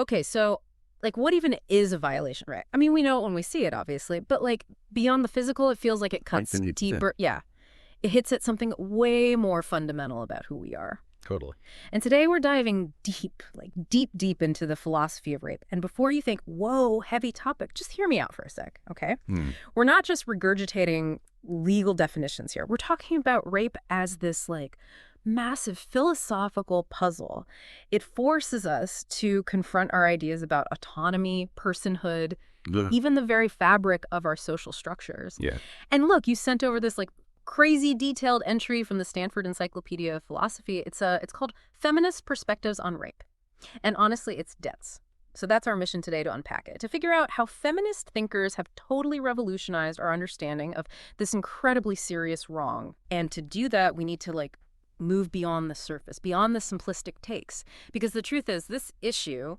Okay, so, like, what even is a violation, right? I mean, we know it when we see it, obviously, but, like, beyond the physical, it feels like it cuts deeper. Yeah, it hits at something way more fundamental about who we are. Totally. And today we're diving deep, like deep into the philosophy of rape. And before you think, whoa, heavy topic, just hear me out for a sec, okay? We're not just regurgitating legal definitions here. We're talking about rape as this, like, massive philosophical puzzle. It forces us to confront our ideas about autonomy, personhood, even the very fabric of our social structures. Yeah. And look, you sent over this, like, crazy detailed entry from the Stanford Encyclopedia of Philosophy. It's called Feminist Perspectives on Rape. And honestly, it's dense. So that's our mission today, to unpack it, to figure out how feminist thinkers have totally revolutionized our understanding of this incredibly serious wrong. And to do that, we need to, like, move beyond the surface, beyond the simplistic takes. Because the truth is, this issue,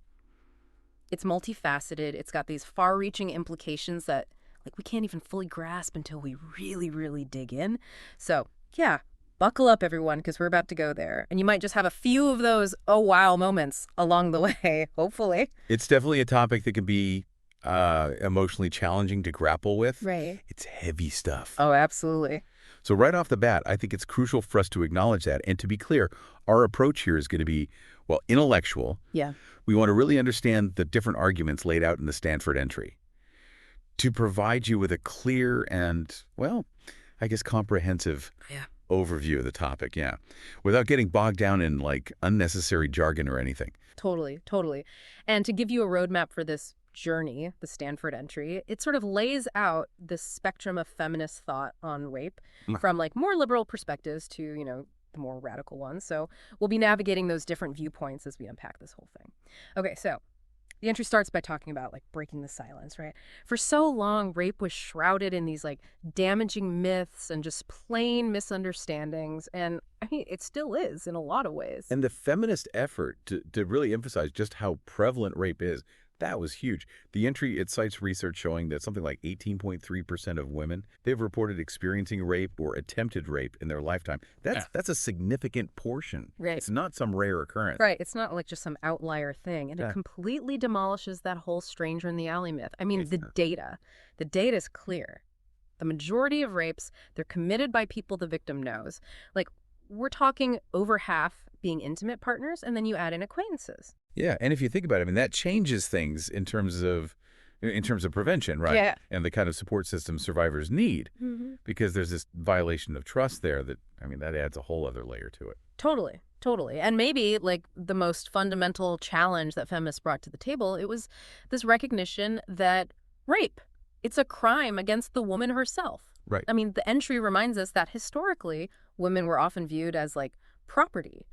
it's multifaceted. It's got these far-reaching implications that, like, we can't even fully grasp until we really, really dig in. So, yeah, buckle up, everyone, because we're about to go there. And you might just have a few of those oh, wow moments along the way, hopefully. It's definitely a topic that can be emotionally challenging to grapple with. Right. It's heavy stuff. Oh, absolutely. So right off the bat, I think it's crucial for us to acknowledge that. And to be clear, our approach here is going to be, well, intellectual. Yeah. We want to really understand the different arguments laid out in the Stanford entry to provide you with a clear and, well, I guess comprehensive overview of the topic, without getting bogged down in, like, unnecessary jargon or anything. Totally, totally. And to give you a roadmap for this journey, the Stanford entry, it sort of lays out this spectrum of feminist thought on rape from, like, more liberal perspectives to, you know, the more radical ones. So we'll be navigating those different viewpoints as we unpack this whole thing. Okay, so the entry starts by talking about, like, breaking the silence, right? For so long, rape was shrouded in these, like, damaging myths and just plain misunderstandings. And I mean, it still is in a lot of ways. And the feminist effort to really emphasize just how prevalent rape is, that was huge. The entry, it cites research showing that something like 18.3% of women, they've reported experiencing rape or attempted rape in their lifetime. That's a significant portion. Right. It's not some rare occurrence. Right. It's not like just some outlier thing. And it completely demolishes that whole stranger in the alley myth. I mean, the data is clear. The majority of rapes, they're committed by people the victim knows. Like, we're talking over half being intimate partners, and then you add in acquaintances. Yeah, and if you think about it, I mean, that changes things in terms of prevention, right? Yeah. And the kind of support system survivors need, because there's this violation of trust there that, I mean, that adds a whole other layer to it. Totally, totally. And maybe, like, the most fundamental challenge that feminists brought to the table, it was this recognition that rape, it's a crime against the woman herself. Right. I mean, the entry reminds us that historically, women were often viewed as, like, property.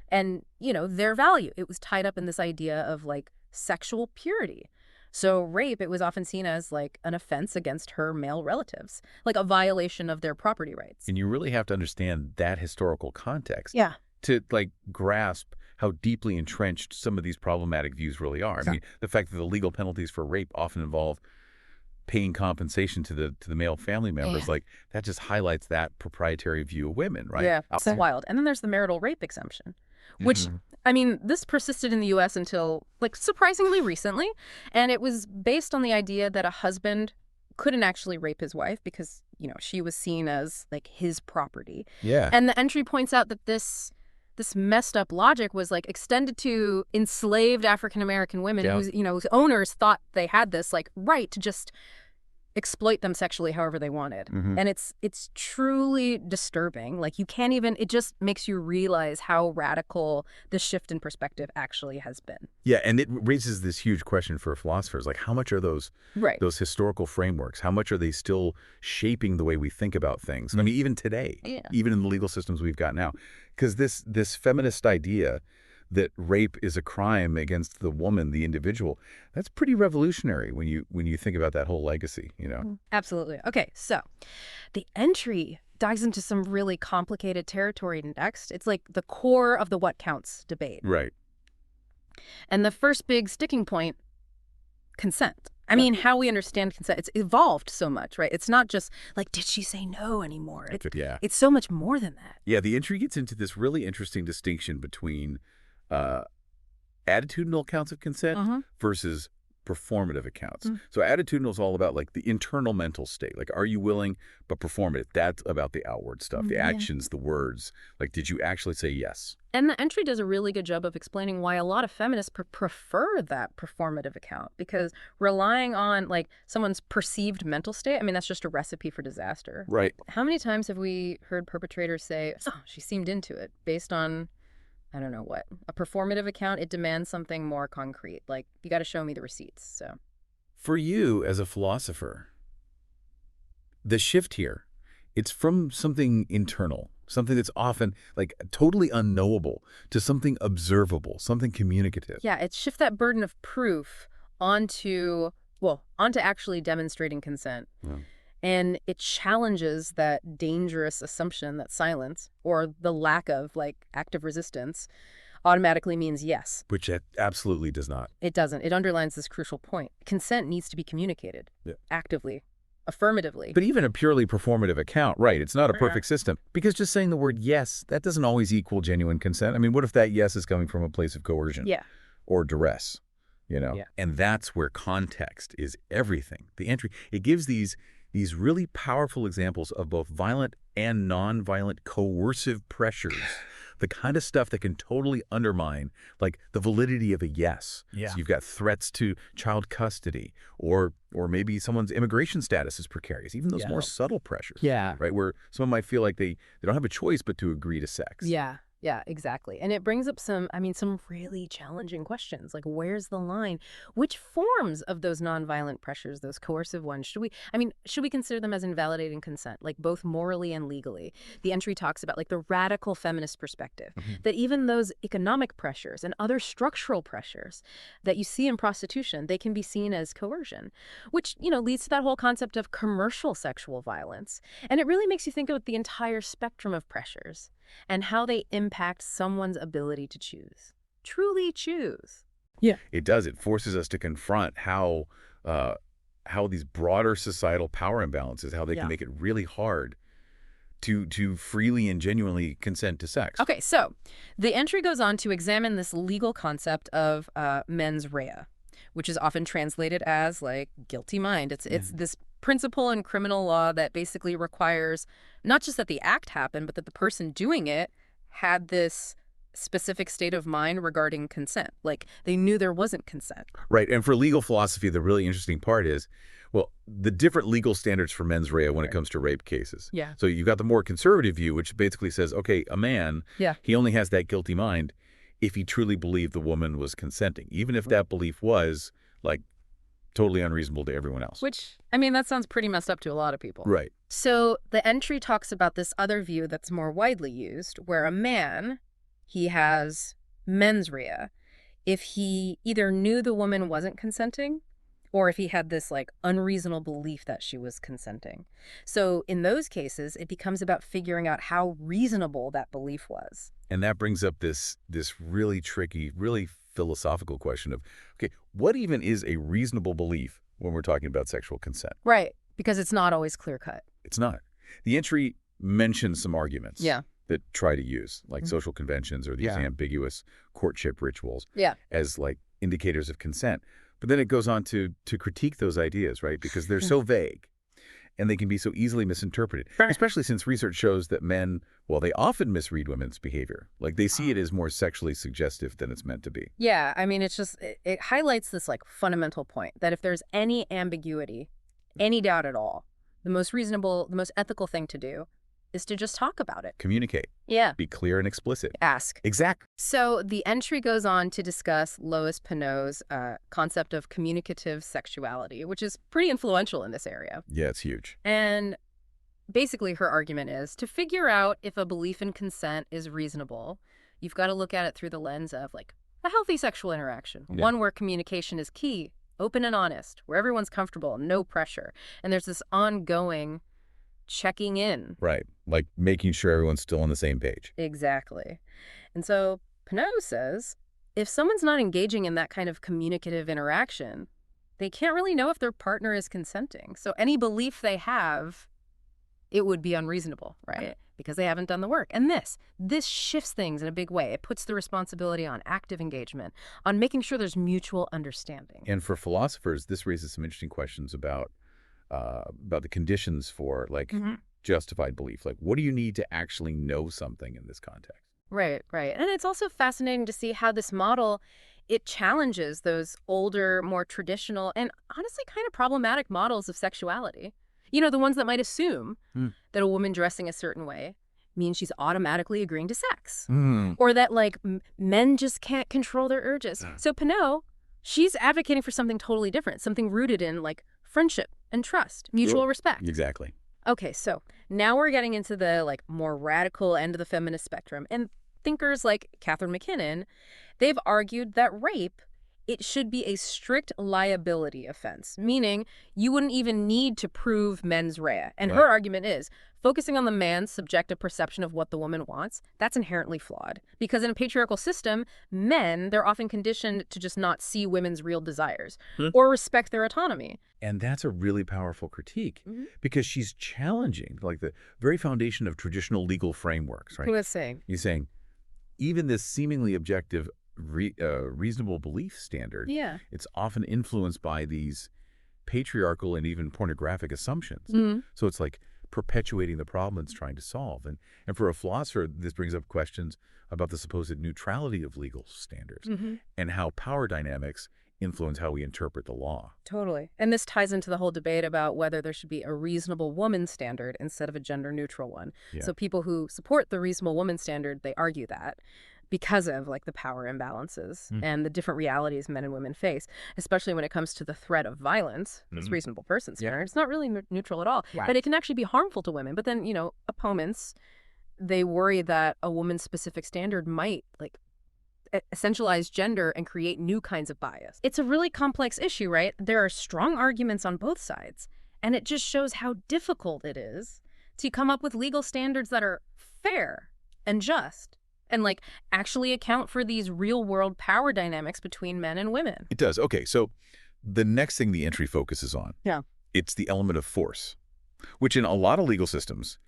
And, you know, their value, it was tied up in this idea of, like, sexual purity. So rape, it was often seen as, like, an offense against her male relatives, like a violation of their property rights. And you really have to understand that historical context to, like, grasp how deeply entrenched some of these problematic views really are. I mean, the fact that the legal penalties for rape often involve paying compensation to the male family members, like, that just highlights that proprietary view of women, right? Yeah, it's wild. And then there's the marital rape exemption, which, I mean, this persisted in the U.S. until, like, surprisingly recently. And it was based on the idea that a husband couldn't actually rape his wife because, you know, she was seen as, like, his property. Yeah. And the entry points out that this messed up logic was, like, extended to enslaved African-American women whose, you know, whose owners thought they had this, like, right to just exploit them sexually however they wanted. And it's truly disturbing. Like, you can't even, it just makes you realize how radical this shift in perspective actually has been. Yeah, and it raises this huge question for philosophers, like, how much are those historical frameworks, how much are they still shaping the way we think about things? I mean, even today, even in the legal systems we've got now, because this feminist idea that rape is a crime against the woman, the individual, that's pretty revolutionary when you think about that whole legacy, you know? Absolutely. Okay, so the entry dives into some really complicated territory next. It's like the core of the what counts debate. Right. And the first big sticking point, consent. I mean, how we understand consent, it's evolved so much, right? It's not just like, did she say no anymore? It's so much more than that. Yeah, the entry gets into this really interesting distinction between attitudinal accounts of consent versus performative accounts. So attitudinal is all about like the internal mental state. Like, are you willing? But performative, that's about the outward stuff, the actions, the words. Like, did you actually say yes? And the entry does a really good job of explaining why a lot of feminists prefer that performative account, because relying on like someone's perceived mental state, I mean, that's just a recipe for disaster. Right. How many times have we heard perpetrators say, oh, she seemed into it, based on, I don't know what, a performative account? It demands something more concrete. Like, you got to show me the receipts. So for you as a philosopher, the shift here, it's from something internal, something that's often like totally unknowable, to something observable, something communicative. Yeah, it shifts that burden of proof onto actually demonstrating consent. Yeah. And it challenges that dangerous assumption that silence, or the lack of like active resistance, automatically means yes. Which it absolutely does not. It doesn't. It underlines this crucial point. Consent needs to be communicated actively, affirmatively. But even a purely performative account, right, it's not a perfect system. Because just saying the word yes, that doesn't always equal genuine consent. I mean, what if that yes is coming from a place of coercion? Or duress, you know? And that's where context is everything. The entry, it gives these really powerful examples of both violent and non-violent coercive pressures. The kind of stuff that can totally undermine, like, the validity of a yes. So you've got threats to child custody, or maybe someone's immigration status is precarious, even those more subtle pressures. Right, where someone might feel like they don't have a choice but to agree to sex. Yeah, exactly. And it brings up some really challenging questions, like, where's the line? Which forms of those nonviolent pressures, those coercive ones, should we consider them as invalidating consent, like both morally and legally? The entry talks about like the radical feminist perspective, that even those economic pressures and other structural pressures that you see in prostitution, they can be seen as coercion, which, leads to that whole concept of commercial sexual violence. And it really makes you think about the entire spectrum of pressures and how they impact someone's ability to choose. Truly choose. It does. It forces us to confront how these broader societal power imbalances, how they can make it really hard to freely and genuinely consent to sex. Okay, so the entry goes on to examine this legal concept of mens rea, which is often translated as like guilty mind. It's this principle in criminal law that basically requires not just that the act happened, but that the person doing it had this specific state of mind regarding consent. Like, they knew there wasn't consent. Right. And for legal philosophy, the really interesting part is, well, the different legal standards for mens rea when it comes to rape cases. So you've got the more conservative view, which basically says, okay, a man, he only has that guilty mind if he truly believed the woman was consenting, even if that belief was, like, totally unreasonable to everyone else. Which, I mean, that sounds pretty messed up to a lot of people. Right. So the entry talks about this other view that's more widely used, where a man, he has mens rea if he either knew the woman wasn't consenting, or if he had this like unreasonable belief that she was consenting. So in those cases, it becomes about figuring out how reasonable that belief was. And that brings up this really tricky, really philosophical question of, okay, what even is a reasonable belief when we're talking about sexual consent? Right, because it's not always clear-cut. It's not. The entry mentions some arguments that try to use, like social conventions or these ambiguous courtship rituals as like indicators of consent. But then it goes on to critique those ideas, right? Because they're so vague and they can be so easily misinterpreted, especially since research shows that men, well, they often misread women's behavior. Like, they see it as more sexually suggestive than it's meant to be. Yeah, I mean, it's just, it highlights this like fundamental point that if there's any ambiguity, any doubt at all, the most reasonable, the most ethical thing to do is to just talk about it. Communicate. Be clear and explicit. Ask. Exactly. So the entry goes on to discuss Lois Pinot's concept of communicative sexuality, which is pretty influential in this area. Yeah, it's huge. And basically her argument is to figure out if a belief in consent is reasonable, you've got to look at it through the lens of like a healthy sexual interaction, one where communication is key, open and honest, where everyone's comfortable, no pressure. And there's this ongoing checking in. Right. Like making sure everyone's still on the same page. Exactly. And so Pinot says, if someone's not engaging in that kind of communicative interaction, they can't really know if their partner is consenting. So any belief they have it would be unreasonable, right? Because they haven't done the work. And this shifts things in a big way. It puts the responsibility on active engagement, on making sure there's mutual understanding. And for philosophers, this raises some interesting questions about the conditions for, like, justified belief. Like, what do you need to actually know something in this context? Right, right. And it's also fascinating to see how this model, it challenges those older, more traditional, and honestly kind of problematic models of sexuality. You know, the ones that might assume that a woman dressing a certain way means she's automatically agreeing to sex. Or that, like, men just can't control their urges. So Pinot, she's advocating for something totally different, something rooted in, like, friendship and trust, mutual respect. Exactly. Okay, so now we're getting into the, like, more radical end of the feminist spectrum. And thinkers like Catherine McKinnon, they've argued that rape, it should be a strict liability offense, meaning you wouldn't even need to prove mens rea. And her argument is, focusing on the man's subjective perception of what the woman wants, that's inherently flawed. Because in a patriarchal system, men, they're often conditioned to just not see women's real desires or respect their autonomy. And that's a really powerful critique because she's challenging, like, the very foundation of traditional legal frameworks, right? Who is saying? He's saying even this seemingly objective reasonable belief standard, it's often influenced by these patriarchal and even pornographic assumptions. So it's like perpetuating the problem it's trying to solve. And for a philosopher, this brings up questions about the supposed neutrality of legal standards and how power dynamics influence how we interpret the law. Totally. And this ties into the whole debate about whether there should be a reasonable woman standard instead of a gender-neutral one. So people who support the reasonable woman standard, they argue that because of, like, the power imbalances and the different realities men and women face, especially when it comes to the threat of violence. This reasonable person standard, it's not really neutral at all, but it can actually be harmful to women. But then, you know, opponents, they worry that a woman's specific standard might, like, essentialize gender and create new kinds of bias. It's a really complex issue, right? There are strong arguments on both sides, and it just shows how difficult it is to come up with legal standards that are fair and just and, like, actually account for these real-world power dynamics between men and women. It does. Okay, so the next thing the entry focuses on, it's the element of force, which in a lot of legal systems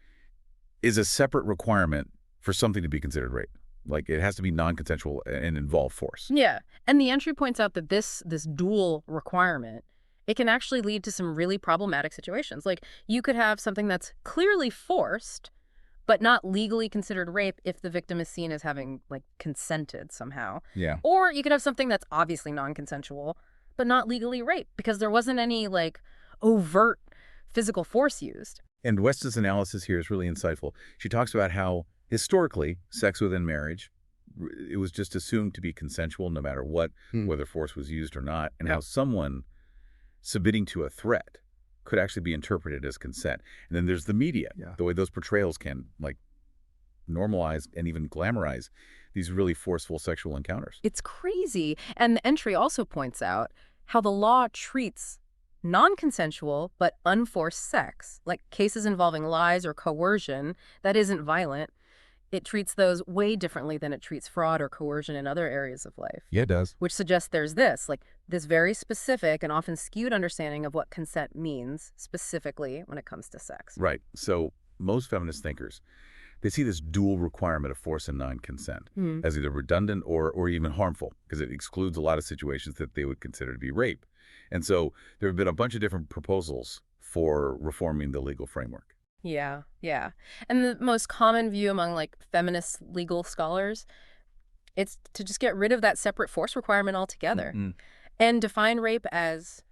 is a separate requirement for something to be considered rape. Like, it has to be non-consensual and involve force. Yeah, and the entry points out that this dual requirement, it can actually lead to some really problematic situations. Like, you could have something that's clearly forced, but not legally considered rape if the victim is seen as having, like, consented somehow. Yeah. Or you could have something that's obviously non-consensual, but not legally rape because there wasn't any, like, overt physical force used. And Weston's analysis here is really insightful. She talks about how historically, sex within marriage, it was just assumed to be consensual no matter what, whether force was used or not, and how someone submitting to a threat could actually be interpreted as consent. And then there's the media, the way those portrayals can, like, normalize and even glamorize these really forceful sexual encounters. It's crazy. And the entry also points out how the law treats non-consensual but unforced sex, like cases involving lies or coercion that isn't violent. It treats those way differently than it treats fraud or coercion in other areas of life. Yeah, it does. Which suggests there's this very specific and often skewed understanding of what consent means specifically when it comes to sex. Right. So most feminist thinkers, they see this dual requirement of force and non-consent as either redundant or even harmful, because it excludes a lot of situations that they would consider to be rape. And so there have been a bunch of different proposals for reforming the legal framework. Yeah, yeah. And the most common view among, like, feminist legal scholars, it's to just get rid of that separate force requirement altogether and define rape as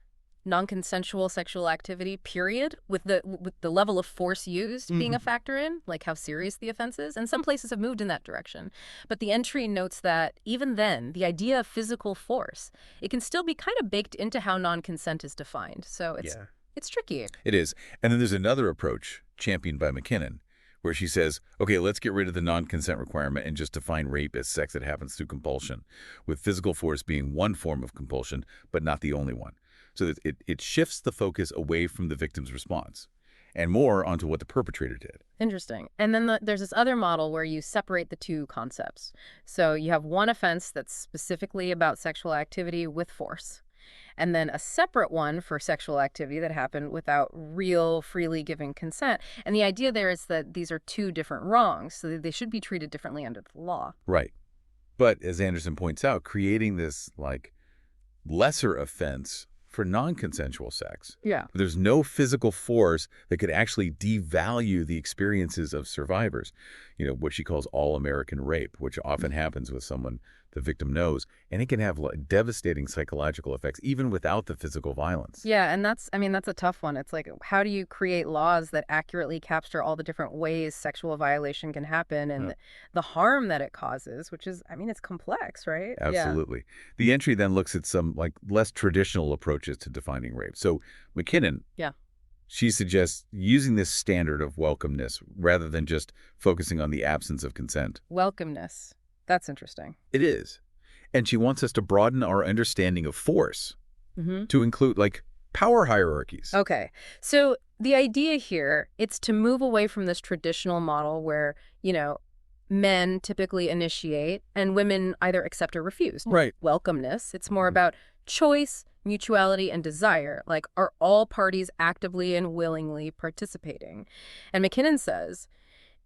non-consensual sexual activity, period, with the level of force used being a factor in, like how serious the offense is. And some places have moved in that direction. But the entry notes that even then, the idea of physical force, it can still be kind of baked into how non-consent is defined. So it's tricky. It is. And then there's another approach championed by McKinnon, where she says, okay, let's get rid of the non-consent requirement and just define rape as sex that happens through compulsion, with physical force being one form of compulsion, but not the only one. So that it shifts the focus away from the victim's response and more onto what the perpetrator did. Interesting. And then there's this other model where you separate the two concepts. So you have one offense that's specifically about sexual activity with force. and then a separate one for sexual activity that happened without real, freely giving consent. And the idea there is that these are two different wrongs, so that they should be treated differently under the law. Right. But as Anderson points out, creating this, like, lesser offense for non-consensual sex. Yeah. There's no physical force that could actually devalue the experiences of survivors. You know, what she calls all-American rape, which often happens with someone the victim knows, and it can have devastating psychological effects even without the physical violence. Yeah, and that's a tough one. It's like, how do you create laws that accurately capture all the different ways sexual violation can happen and the harm that it causes, which is, it's complex, right? Absolutely. Yeah. The entry then looks at some less traditional approaches to defining rape. So McKinnon, she suggests using this standard of welcomeness rather than just focusing on the absence of consent. Welcomeness. That's interesting. It is. And she wants us to broaden our understanding of force to include, power hierarchies. Okay. So the idea here, it's to move away from this traditional model where, men typically initiate and women either accept or refuse. Right. Welcomeness. It's more about choice, mutuality, and desire. Like, are all parties actively and willingly participating? And McKinnon says,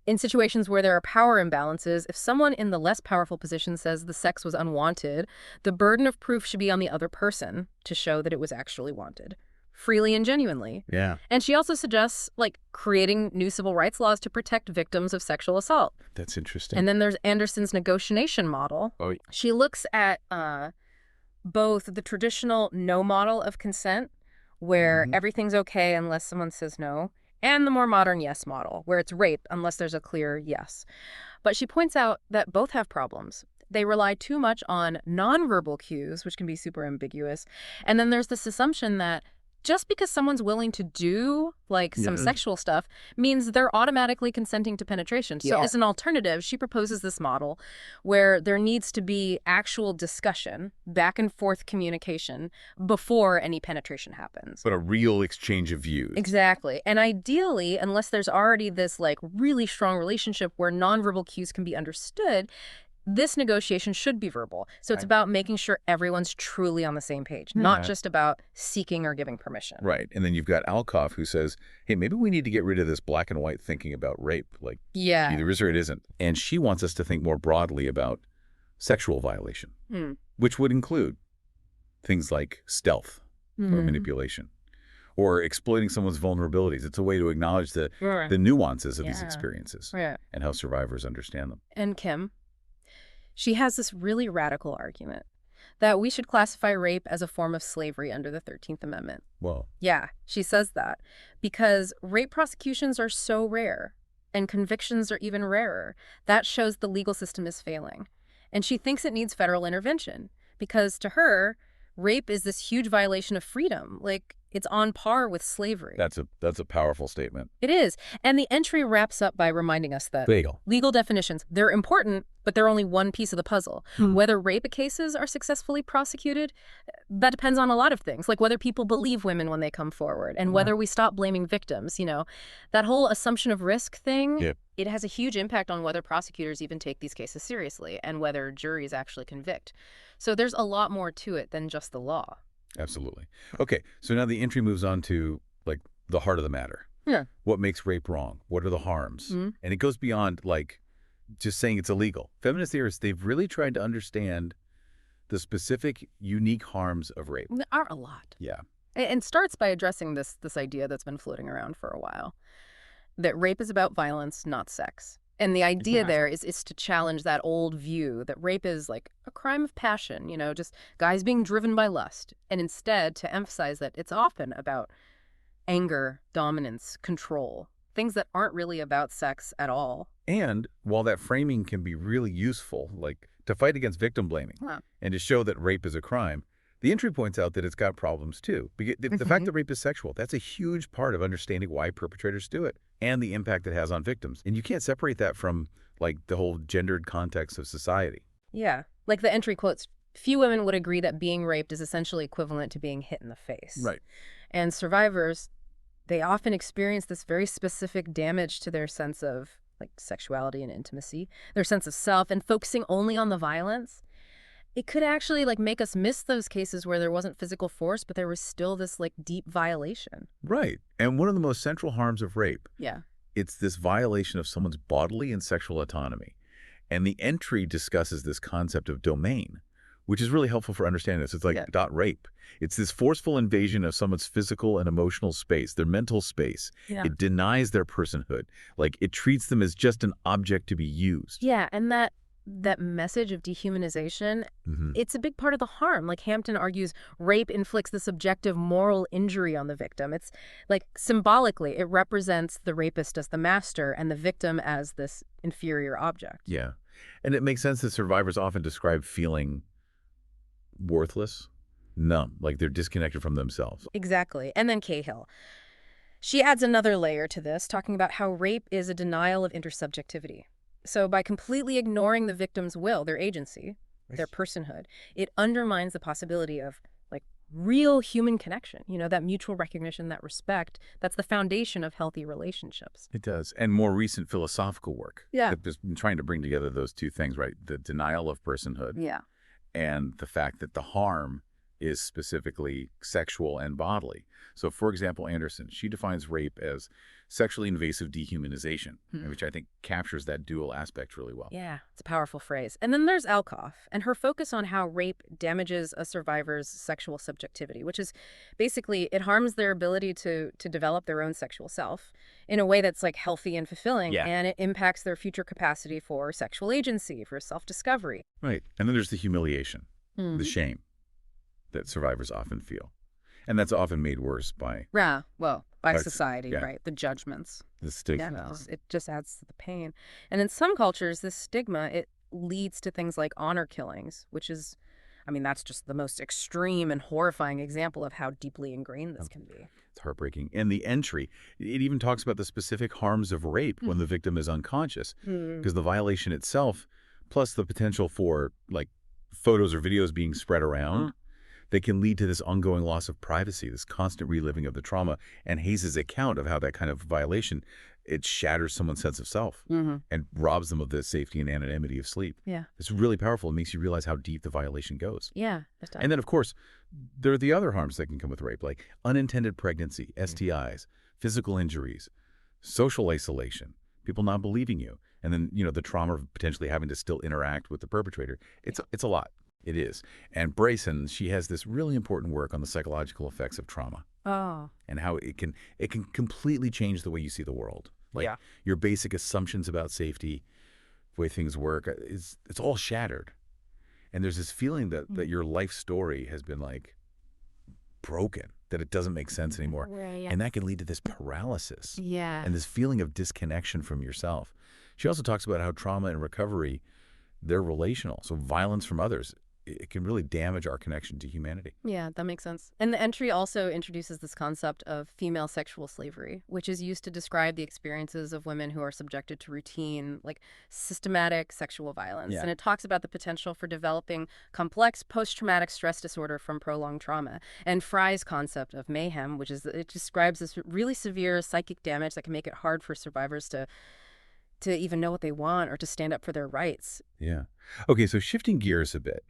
in situations where there are power imbalances, if someone in the less powerful position says the sex was unwanted, the burden of proof should be on the other person to show that it was actually wanted, freely and genuinely. Yeah. And she also suggests, creating new civil rights laws to protect victims of sexual assault. That's interesting. And then there's Anderson's negotiation model. Oh. She looks at both the traditional no model of consent, where everything's okay unless someone says no, and the more modern yes model, where it's rape unless there's a clear yes. But she points out that both have problems. They rely too much on nonverbal cues, which can be super ambiguous. And then there's this assumption that just because someone's willing to do, some sexual stuff means they're automatically consenting to penetration. So as an alternative, she proposes this model where there needs to be actual discussion, back and forth communication before any penetration happens. But a real exchange of views. Exactly. And ideally, unless there's already this really strong relationship where nonverbal cues can be understood, this negotiation should be verbal. So it's about making sure everyone's truly on the same page, not just about seeking or giving permission. Right. And then you've got Alcoff who says, hey, maybe we need to get rid of this black and white thinking about rape. Either is or it isn't. And she wants us to think more broadly about sexual violation, which would include things like stealth or manipulation or exploiting someone's vulnerabilities. It's a way to acknowledge the nuances of these experiences and how survivors understand them. And Kim, she has this really radical argument that we should classify rape as a form of slavery under the 13th Amendment. Whoa. Yeah, she says that because rape prosecutions are so rare and convictions are even rarer. That shows the legal system is failing. And she thinks it needs federal intervention because to her, rape is this huge violation of freedom. It's on par with slavery. That's a powerful statement. It is. And the entry wraps up by reminding us that legal definitions, they're important, but they're only one piece of the puzzle. Whether rape cases are successfully prosecuted, that depends on a lot of things, like whether people believe women when they come forward and whether we stop blaming victims. That whole assumption of risk thing, it has a huge impact on whether prosecutors even take these cases seriously and whether juries actually convict. So there's a lot more to it than just the law. Absolutely. Okay, so now the entry moves on to, the heart of the matter. Yeah. What makes rape wrong? What are the harms? And it goes beyond, just saying it's illegal. Feminist theorists, they've really tried to understand the specific, unique harms of rape. There are a lot. Yeah. And starts by addressing this idea that's been floating around for a while, that rape is about violence, not sex. And the idea there is to challenge that old view that rape is a crime of passion, just guys being driven by lust. And instead to emphasize that it's often about anger, dominance, control, things that aren't really about sex at all. And while that framing can be really useful, to fight against victim blaming and to show that rape is a crime, the entry points out that it's got problems too. The fact that rape is sexual, that's a huge part of understanding why perpetrators do it and the impact it has on victims. And you can't separate that from the whole gendered context of society. Yeah. The entry quotes, few women would agree that being raped is essentially equivalent to being hit in the face. Right. And survivors, they often experience this very specific damage to their sense of sexuality and intimacy, their sense of self, and focusing only on the violence. It could actually like make us miss those cases where there wasn't physical force, but there was still this like deep violation. Right. And one of the most central harms of rape, Yeah. it's this violation of someone's bodily and sexual autonomy. And the entry discusses this concept of domain, which is really helpful for understanding this. It's like dot rape. It's this forceful invasion of someone's physical and emotional space, their mental space. Yeah. It denies their personhood. Like it treats them as just an object to be used. Yeah, and that message of dehumanization, it's a big part of the harm. Like Hampton argues, rape inflicts the subjective moral injury on the victim. It's like symbolically, it represents the rapist as the master and the victim as this inferior object. Yeah. And it makes sense that survivors often describe feeling worthless, numb, like they're disconnected from themselves. Exactly. And then Cahill. She adds another layer to this, talking about how rape is a denial of intersubjectivity. So by completely ignoring the victim's will, their agency, their personhood, it undermines the possibility of like real human connection, that mutual recognition, that respect, that's the foundation of healthy relationships. It does. And more recent philosophical work. Yeah. Has been trying to bring together those two things, right? The denial of personhood. Yeah. And the fact that the harm is specifically sexual and bodily. So, for example, Anderson, she defines rape as sexually invasive dehumanization, which I think captures that dual aspect really well. Yeah, it's a powerful phrase. And then there's Alcoff, and her focus on how rape damages a survivor's sexual subjectivity, which is basically it harms their ability to develop their own sexual self in a way that's like healthy and fulfilling, and it impacts their future capacity for sexual agency, for self-discovery. Right. And then there's the humiliation, the shame that survivors often feel. And that's often made worse by... by society, right? The judgments. The stigma. Yeah, it just adds to the pain. And in some cultures, this stigma, it leads to things like honor killings, which is, that's just the most extreme and horrifying example of how deeply ingrained this can be. It's heartbreaking. And the entry, it even talks about the specific harms of rape when the victim is unconscious, because the violation itself, plus the potential for, like, photos or videos being spread around, they can lead to this ongoing loss of privacy, this constant reliving of the trauma. And Hayes' account of how that kind of violation, it shatters someone's sense of self and robs them of the safety and anonymity of sleep. Yeah. It's really powerful. It makes you realize how deep the violation goes. Yeah. That's and then, of course, there are the other harms that can come with rape, like unintended pregnancy, STIs, physical injuries, social isolation, people not believing you, and then, the trauma of potentially having to still interact with the perpetrator. It's a lot. It is. And Brayson, she has this really important work on the psychological effects of trauma. Oh. And how it can completely change the way you see the world. Like your basic assumptions about safety, the way things work, it's all shattered. And there's this feeling that your life story has been like broken, that it doesn't make sense anymore. And that can lead to this paralysis. And this feeling of disconnection from yourself. She also talks about how trauma and recovery, they're relational. So violence from others, it can really damage our connection to humanity. Yeah, that makes sense. And the entry also introduces this concept of female sexual slavery, which is used to describe the experiences of women who are subjected to routine, like systematic sexual violence. And it talks about the potential for developing complex post-traumatic stress disorder from prolonged trauma. And Fry's concept of mayhem, which is, it describes this really severe psychic damage that can make it hard for survivors to even know what they want or to stand up for their rights. Yeah. Okay, so shifting gears a bit,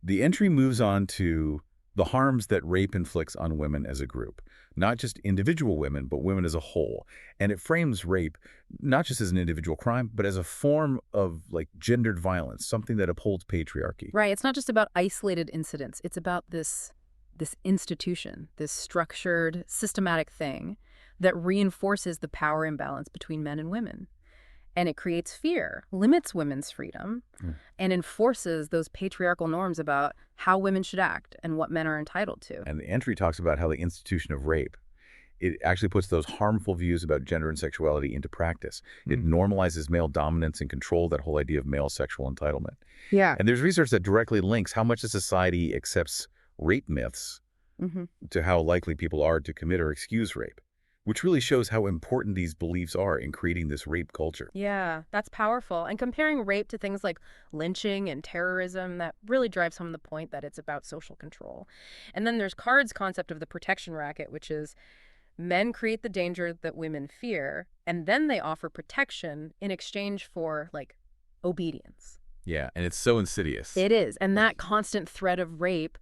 the entry moves on to the harms that rape inflicts on women as a group, not just individual women, but women as a whole. And it frames rape not just as an individual crime, but as a form of like gendered violence, something that upholds patriarchy. Right. It's not just about isolated incidents. It's about this institution, this structured, systematic thing that reinforces the power imbalance between men and women. And it creates fear, limits women's freedom, and enforces those patriarchal norms about how women should act and what men are entitled to. And the entry talks about how the institution of rape, it actually puts those harmful views about gender and sexuality into practice. It normalizes male dominance and control, that whole idea of male sexual entitlement. Yeah. And there's research that directly links how much a society accepts rape myths to how likely people are to commit or excuse rape, which really shows how important these beliefs are in creating this rape culture. Yeah, that's powerful. And comparing rape to things like lynching and terrorism, that really drives home the point that it's about social control. And then there's Card's concept of the protection racket, which is men create the danger that women fear, and then they offer protection in exchange for, like, obedience. Yeah, and it's so insidious. It is. And that constant threat of rape,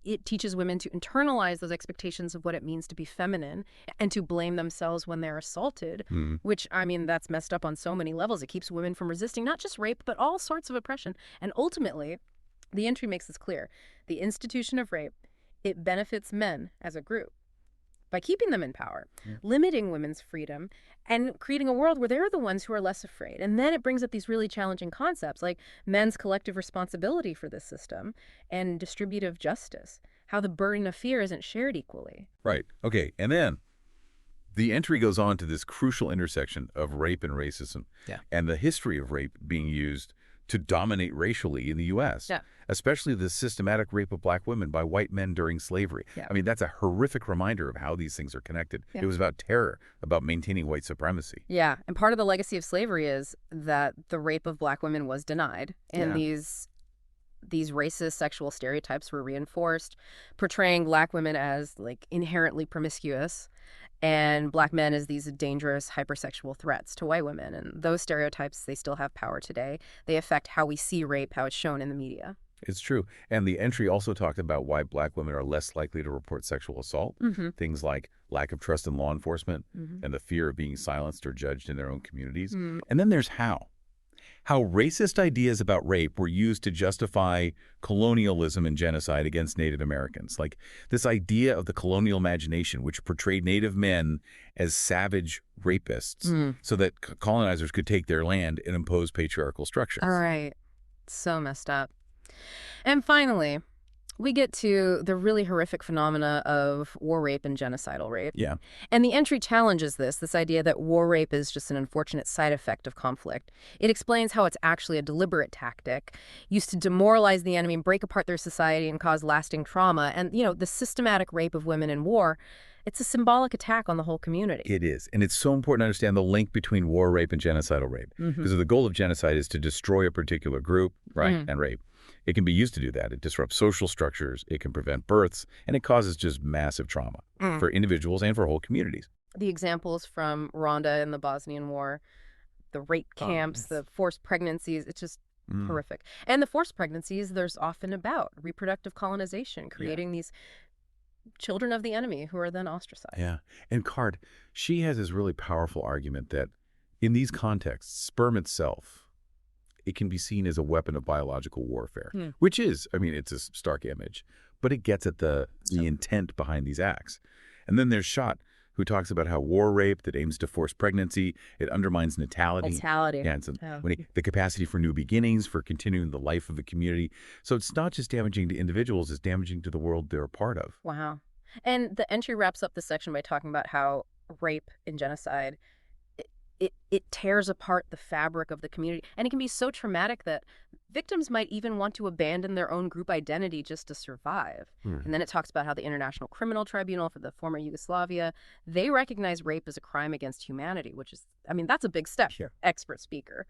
it teaches women to internalize those expectations of what it means to be feminine and to blame themselves when they're assaulted, which, I mean, that's messed up on so many levels. It keeps women from resisting not just rape, but all sorts of oppression. And ultimately, the entry makes this clear. The institution of rape, it benefits men as a group by keeping them in power, limiting women's freedom, and creating a world where they're the ones who are less afraid. And then it brings up these really challenging concepts like men's collective responsibility for this system and distributive justice, how the burden of fear isn't shared equally. Right. Okay. And then the entry goes on to this crucial intersection of rape and racism and the history of rape being used to dominate racially in the U.S., especially the systematic rape of black women by white men during slavery. I mean, that's a horrific reminder of how these things are connected. It was about terror, about maintaining white supremacy. Yeah, and part of the legacy of slavery is that the rape of black women was denied, and these racist sexual stereotypes were reinforced, portraying black women as, like, inherently promiscuous and black men as these dangerous hypersexual threats to white women. And those stereotypes, they still have power today. They affect how we see rape, how it's shown in the media. It's true. And the entry also talked about why black women are less likely to report sexual assault. Things like lack of trust in law enforcement and the fear of being silenced or judged in their own communities. And then there's how racist ideas about rape were used to justify colonialism and genocide against Native Americans. Like this idea of the colonial imagination, which portrayed Native men as savage rapists so that colonizers could take their land and impose patriarchal structures. All right. So messed up. And finally, we get to the really horrific phenomena of war rape and genocidal rape. Yeah. And the entry challenges this idea that war rape is just an unfortunate side effect of conflict. It explains how it's actually a deliberate tactic used to demoralize the enemy, break apart their society, and cause lasting trauma. And, you know, the systematic rape of women in war, it's a symbolic attack on the whole community. It is. And it's so important to understand the link between war rape and genocidal rape. Because the goal of genocide is to destroy a particular group, right, and rape. It can be used to do that. It disrupts social structures, it can prevent births, and it causes just massive trauma for individuals and for whole communities. The examples from Rwanda and the Bosnian War, the rape camps, the forced pregnancies, it's just horrific. And the forced pregnancies, there's often about reproductive colonization, creating these children of the enemy who are then ostracized. Yeah. And Card, she has this really powerful argument that in these contexts, sperm itself, it can be seen as a weapon of biological warfare, which is, I mean, it's a stark image, but it gets at the intent behind these acts. And then there's Schott, who talks about how war rape that aims to force pregnancy, it undermines natality. Yeah, it's the capacity for new beginnings, for continuing the life of the community. So it's not just damaging to individuals, it's damaging to the world they're a part of. Wow. And the entry wraps up the section by talking about how rape and genocide, it tears apart the fabric of the community. And it can be so traumatic that victims might even want to abandon their own group identity just to survive. And then it talks about how the International Criminal Tribunal for the former Yugoslavia, they recognize rape as a crime against humanity, which is, I mean, that's a big step. Expert speaker.